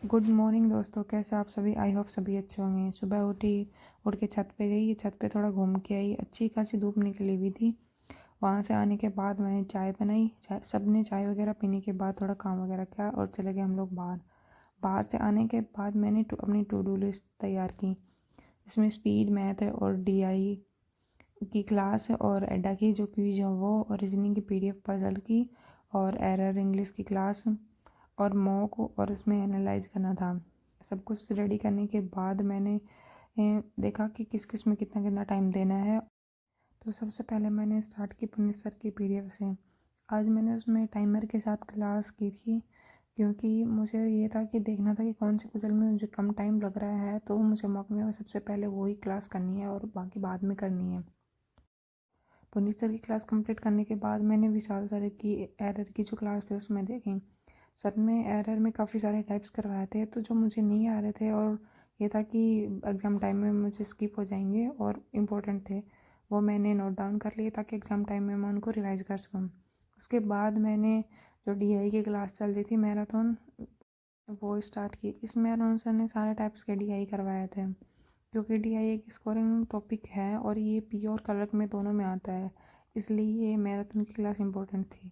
Good morning दोस्तों, कैसे आप सभी। आई होप सभी अच्छे होंगे। सुबह उठ के छत पे गई। छत पे थोड़ा घूम के आई। अच्छी खासी धूप निकली हुई थी। वहाँ से आने के बाद मैंने चाय बनाई। सबने चाय वगैरह पीने के बाद थोड़ा काम वगैरह किया और चले गए हम लोग बाहर। बाहर से आने के बाद मैंने अपनी टू डू लिस्ट तैयार की। इसमें स्पीड मैथ है और DI की क्लास है और एडा की जो क्विज है वो, और रीजनिंग की PDF पजल की, और एरर इंग्लिश की क्लास और मॉक, और उसमें एनालाइज करना था। सब कुछ रेडी करने के बाद मैंने देखा कि किस किस में कितना कितना टाइम देना है। तो सबसे पहले मैंने स्टार्ट की पुनीत सर की PDF से। आज मैंने उसमें टाइमर के साथ क्लास की थी, क्योंकि मुझे ये था कि देखना था कि कौन से पजल में मुझे कम टाइम लग रहा है, तो मुझे मॉक में सबसे पहले वही क्लास करनी है और बाकी बाद में करनी है। पुनीत सर की क्लास कंप्लीट करने के बाद मैंने विशाल सर की एरर की जो क्लास थी उसमें देखी। सर ने एरर में काफ़ी सारे टाइप्स करवाए थे, तो जो मुझे नहीं आ रहे थे और ये था कि एग्ज़ाम टाइम में मुझे स्किप हो जाएंगे और इम्पोर्टेंट थे, वो मैंने नोट डाउन कर लिए ताकि एग्ज़ाम टाइम में मैं उनको रिवाइज कर सकूँ। उसके बाद मैंने जो DI की क्लास चल रही थी मैराथन, वो स्टार्ट की। इसमें अरुण सर ने सारे टाइप्स के DI करवाए थे, क्योंकि DI एक स्कोरिंग टॉपिक है और ये P और कलर में दोनों में आता है, इसलिए ये मैराथन की क्लास इंपॉर्टेंट थी।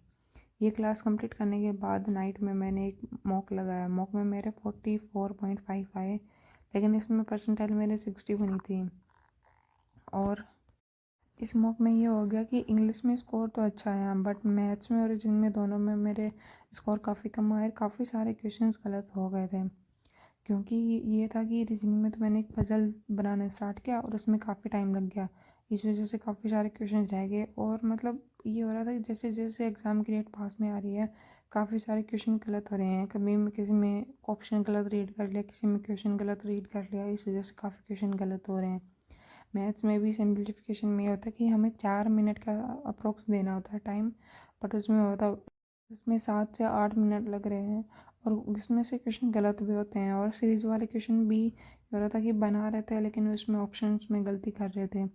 ये क्लास कंप्लीट करने के बाद नाइट में मैंने एक मॉक लगाया। मॉक में मेरे 44.5 आए, लेकिन इसमें परसेंटाइल मेरे 60 बनी थी। और इस मॉक में ये हो गया कि इंग्लिश में स्कोर तो अच्छा आया, बट मैथ्स में और रीजनिंग में दोनों में मेरे स्कोर काफ़ी कम आए। काफ़ी सारे क्वेश्चंस गलत हो गए थे, क्योंकि ये था कि रीजनिंग में तो मैंने एक पज़ल बनाना स्टार्ट किया और उसमें काफ़ी टाइम लग गया। इस वजह से काफ़ी सारे क्वेश्चन रह गए, और मतलब ये हो रहा था कि जैसे जैसे एग्ज़ाम की डेट पास में आ रही है काफ़ी सारे क्वेश्चन गलत हो रहे हैं। कभी में किसी में ऑप्शन गलत रीड कर लिया, किसी में क्वेश्चन गलत रीड कर लिया, इस वजह से काफ़ी क्वेश्चन गलत हो रहे हैं। मैथ्स में भी सिंप्लीफिकेशन में ये होता है कि हमें 4 मिनट का अप्रोक्स देना होता है टाइम, बट उसमें 7 से 8 मिनट लग रहे हैं, और इसमें से क्वेश्चन गलत भी होते हैं। और सीरीज वाले क्वेश्चन भी ये होता था कि बना रहे थे लेकिन उसमें ऑप्शंस में गलती कर रहे थे,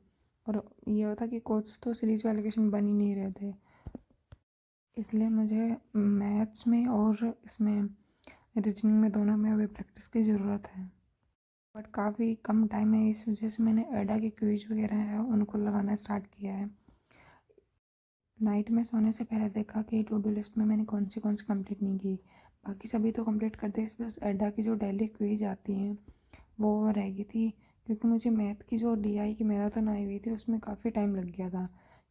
और ये होता कि कुछ तो सीरीज वाले क्वेश्चन बन ही नहीं रहे थे। इसलिए मुझे मैथ्स में और इसमें रीजनिंग में दोनों में अभी प्रैक्टिस की ज़रूरत है, बट काफ़ी कम टाइम है। इस वजह से मैंने एडा के क्विज वगैरह है उनको लगाना स्टार्ट किया है। नाइट में सोने से पहले देखा कि टू डू लिस्ट में मैंने कौन सी कंप्लीट नहीं की। बाकी सभी तो कंप्लीट कर दी, बस एडा की जो डेली क्विज आती हैं वो रह गई थी, क्योंकि मुझे मैथ की जो DI की मैराथन आई हुई थी उसमें काफ़ी टाइम लग गया था,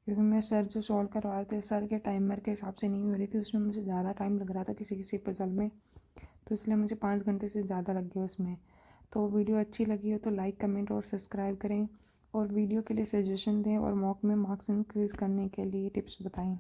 क्योंकि मैं सर जो सॉल्व करवा रहे थे सर के टाइमर के हिसाब से नहीं हो रही थी, उसमें मुझे ज़्यादा टाइम लग रहा था किसी किसी पजल में, तो इसलिए मुझे 5 घंटे से ज़्यादा लग गया उसमें। तो वीडियो अच्छी लगी हो तो लाइक कमेंट और सब्सक्राइब करें, और वीडियो के लिए सजेशन दें, और मॉक में मार्क्स इंक्रीज़ करने के लिए टिप्स बताएं।